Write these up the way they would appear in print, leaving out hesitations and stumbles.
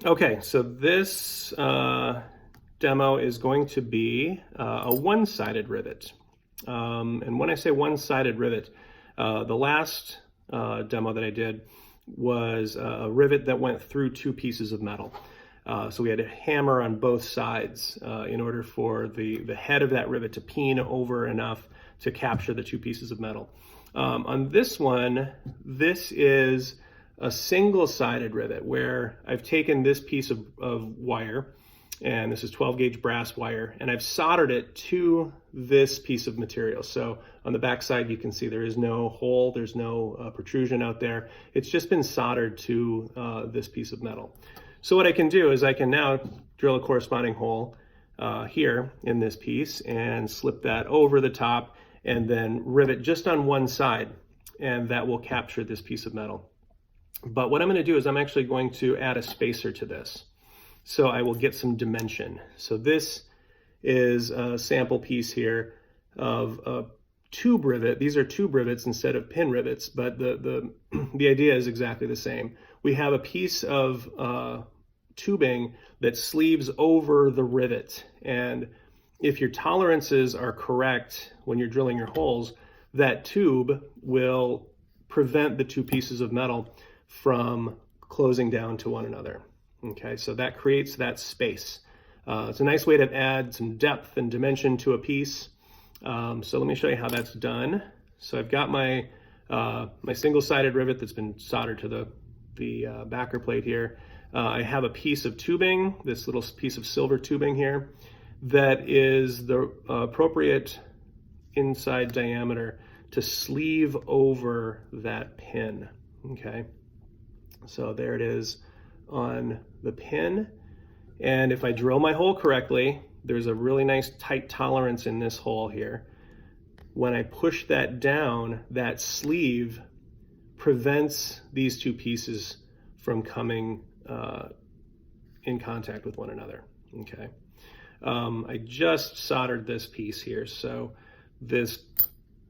Okay, so this demo is going to be a one-sided rivet. And when I say one-sided rivet, the last demo that I did was a rivet that went through two pieces of metal. So we had a hammer on both sides in order for the head of that rivet to peen over enough to capture the two pieces of metal. On this one, this is a single-sided rivet where I've taken this piece of wire, and this is 12 gauge brass wire, and I've soldered it to this piece of material. So on the back side, you can see there is no hole, there's no protrusion out there. It's just been soldered to this piece of metal. So what I can do is I can now drill a corresponding hole here in this piece and slip that over the top and then rivet just on one side, and that will capture this piece of metal. But what I'm going to do is I'm actually going to add a spacer to this. So I will get some dimension. So this is a sample piece here of a tube rivet. These are tube rivets instead of pin rivets, but the idea is exactly the same. We have a piece of tubing that sleeves over the rivet. And if your tolerances are correct when you're drilling your holes, that tube will prevent the two pieces of metal from closing down to one another. Okay, so that creates that space. It's a nice way to add some depth and dimension to a piece. So let me show you how that's done. So I've got my my single-sided rivet that's been soldered to the backer plate here. I have a piece of tubing, this little piece of silver tubing here, that is the appropriate inside diameter to sleeve over that pin. Okay. So there it is on the pin. And if I drill my hole correctly, there's a really nice tight tolerance in this hole here. When I push that down, that sleeve prevents these two pieces from coming in contact with one another. Okay. I just soldered this piece here. So this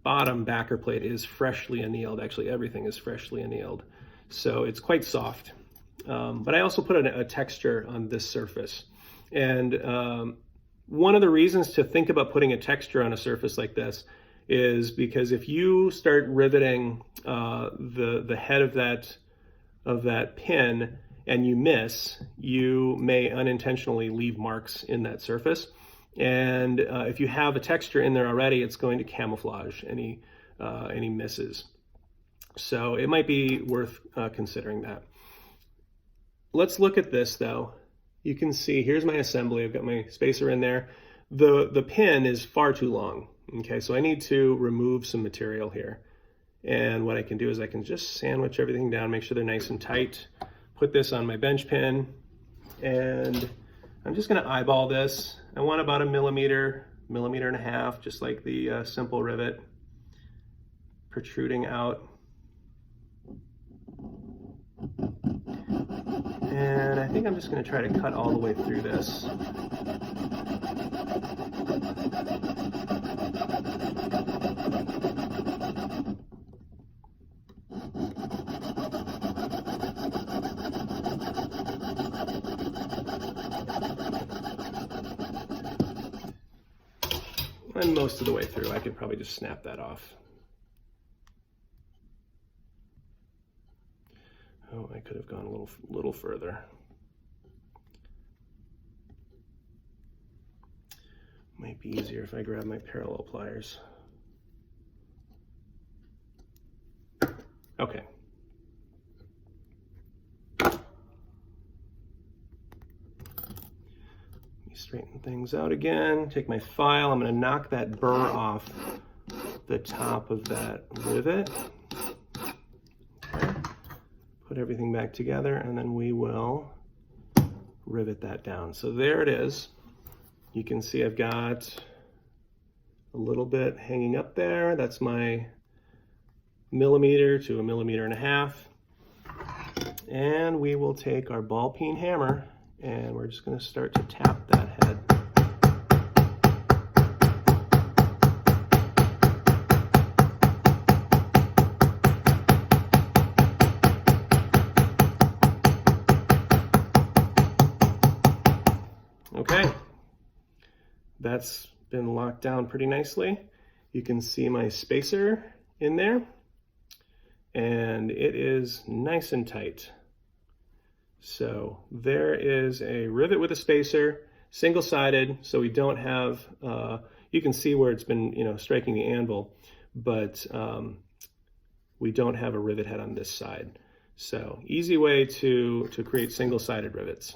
bottom backer plate is freshly annealed. Actually, everything is freshly annealed. So it's quite soft. But I also put a texture on this surface. And one of the reasons to think about putting a texture on a surface like this is because if you start riveting the head of that pin and you miss, you may unintentionally leave marks in that surface. And if you have a texture in there already, it's going to camouflage any misses. So it might be worth considering that. Let's look at this though. You can see here's my assembly. I've got my spacer in there. The pin is far too long. Okay, so I need to remove some material here. And what I can do is I can just sandwich everything down, make sure they're nice and tight. Put this on my bench pin, and I'm just going to eyeball this. I want about a millimeter and a half, just like the simple rivet, protruding out. And I think I'm just going to try to cut all the way through this. And most of the way through, I could probably just snap that off. Oh, I could have gone a little further. Might be easier if I grab my parallel pliers. Okay. Let me straighten things out again. Take my file. I'm going to knock that burr off the top of that rivet. Put everything back together, and then we will rivet that down. So there it is. You can see I've got a little bit hanging up there. That's my millimeter to a millimeter and a half. And we will take our ball peen hammer and we're just going to start to tap that head. that's been locked down pretty nicely. You can see my spacer in there, and it is nice and tight. So there is a rivet with a spacer, single-sided, so we don't have, you can see where it's been, striking the anvil, but we don't have a rivet head on this side. So easy way to create single-sided rivets.